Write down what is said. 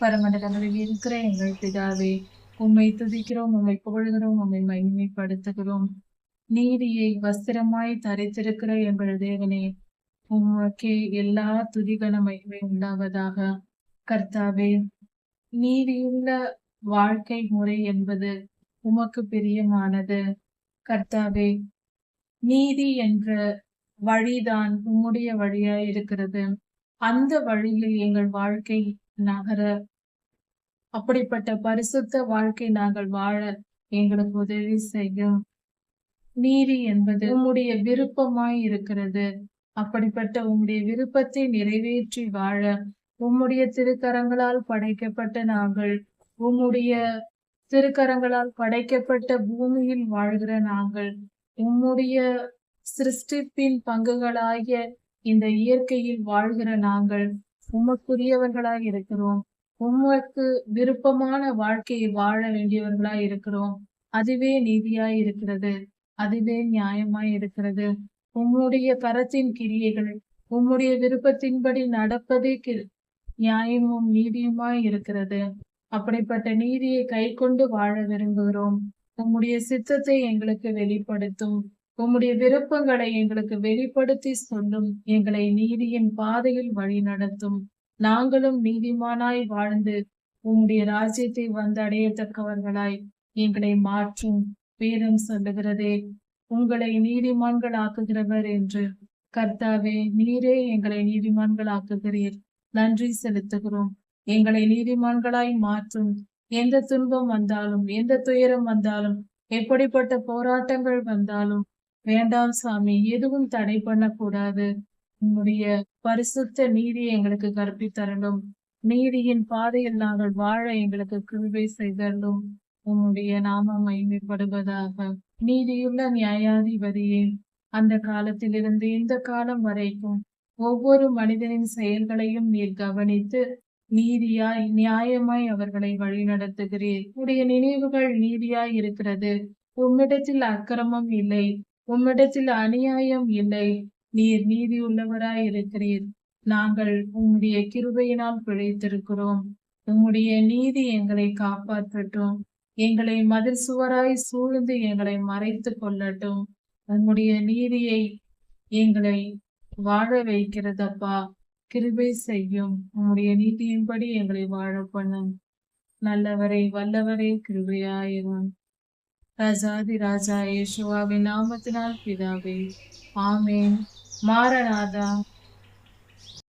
பரமண்டலங்களில் இருக்கிற எங்கள் பிதாவே, உம்மை துதிக்கிறோம், உம்மை புகழ்கிறோம், உம்மை மகிமைப்படுத்துகிறோம். நீதியை வஸ்திரமாய் தரித்திருக்கிற எங்கள் தேவனே, உமக்கே எல்லா துதிகன மகிமை உண்டாவதாக. கர்த்தாவே, நீதியுள்ள வாழ்க்கை முறை என்பது உமக்கு பிரியமானது. கர்த்தாவே, நீதி என்ற வழிதான் உம்முடைய வழியாய் இருக்கிறது. அந்த வழியில் எங்கள் வாழ்க்கை நகர, அப்படிப்பட்ட பரிசுத்த வாழ்க்கை நாங்கள் வாழ எங்களுக்கு உதவி செய்யும். நீதி என்பது உம்முடைய விருப்பமாய் இருக்கிறது. அப்படிப்பட்ட உம்முடைய விருப்பத்தை நிறைவேற்றி வாழ உம்முடைய திருக்கரங்களால் படைக்கப்பட்ட நாங்கள், உம்முடைய திருக்கரங்களால் படைக்கப்பட்ட பூமியில் வாழ்கிற நாங்கள், உம்முடைய சிருஷ்டிப்பின் பங்குகளாகிய இந்த இயற்கையில் வாழ்கிற நாங்கள் உமக்குரியவர்களாய் இருக்கிறோம். உமக்கு விருப்பமான வாழ்க்கையை வாழ வேண்டியவர்களாய் இருக்கிறோம். அதுவே நீதியாய் இருக்கிறது, அதுவே நியாயமாய் இருக்கிறது. உம்முடைய கரத்தின் கிரியைகள் உம்முடைய விருப்பத்தின்படி நடப்பதே நியாயமும் நீதியுமாய் இருக்கிறது. அப்படிப்பட்ட நீதியை கை கொண்டு வாழ விரும்புகிறோம். உம்முடைய சித்தத்தை எங்களுக்கு வெளிப்படுத்தும். உம்முடைய விருப்பங்களை எங்களுக்கு வெளிப்படுத்தி சொல்லும். எங்களை நீதியின் பாதையில் வழி நடத்தும். நாங்களும் நீதிமானாய் வாழ்ந்து உம்முடைய ராஜ்யத்தை வந்தடையத்தக்கவர்களாய் எங்களை மாற்றும். வேதம் சொல்லுகிறதே, உங்களை நீதிமான்கள் ஆக்குகிறவர் என்று. கர்த்தாவே, நீரே எங்களை நீதிமான்கள் ஆக்குகிறீர். நன்றி செலுத்துகிறோம். எங்களை நீதிமான்களாய் மாற்றும். எந்த துன்பம் வந்தாலும், எந்த துயரம் வந்தாலும், எப்படிப்பட்ட போராட்டங்கள் வந்தாலும் வேண்டாம் சாமி, எதுவும் தடை பண்ணக்கூடாது. உன்னுடைய பரிசுத்த நீதியை எங்களுக்கு கற்பித்தரலும். நீதியின் பாதையில் நாங்கள் வாழ எங்களுக்கு கிருபை செய்தரலும். உன்னுடைய நாமம் மகிமைப்படுவதாக. நீதியுள்ள நியாயாதிபதியே, அந்த காலத்திலிருந்து இந்த காலம் வரைக்கும் ஒவ்வொரு மனிதனின் செயல்களையும் நீர் கவனித்து நீதியாய் நியாயமாய் அவர்களை வழிநடத்துகிறீர். உடைய நினைவுகள் நீதியாய் இருக்கிறது. உம்மிடத்தில் அக்கிரமம் இல்லை, உம்மிடத்தில் அநியாயம் இல்லை. நீர் நீதி உள்ளவராய் இருக்கிறீர். நாங்கள் உம்முடைய கிருபையினால் பிழைத்திருக்கிறோம். உம்முடைய நீதி எங்களை காப்பாற்றட்டும். எங்களை மதில் சுவராய் சூழ்ந்து எங்களை மறைத்து கொள்ளட்டும். உம்முடைய நீதியை எங்களை வாழ வைக்கிறதப்பா. கிருபை செய்யும். உம்முடைய நீதியின்படி எங்களை வாழ பண்ணும். நல்லவரே, வல்லவரே, கிருபையாயிரும். ராஜாதி ராஜா இயேசுவின் நாமத்தினால் பிதாவே, ஆமேன். மாரநாதா.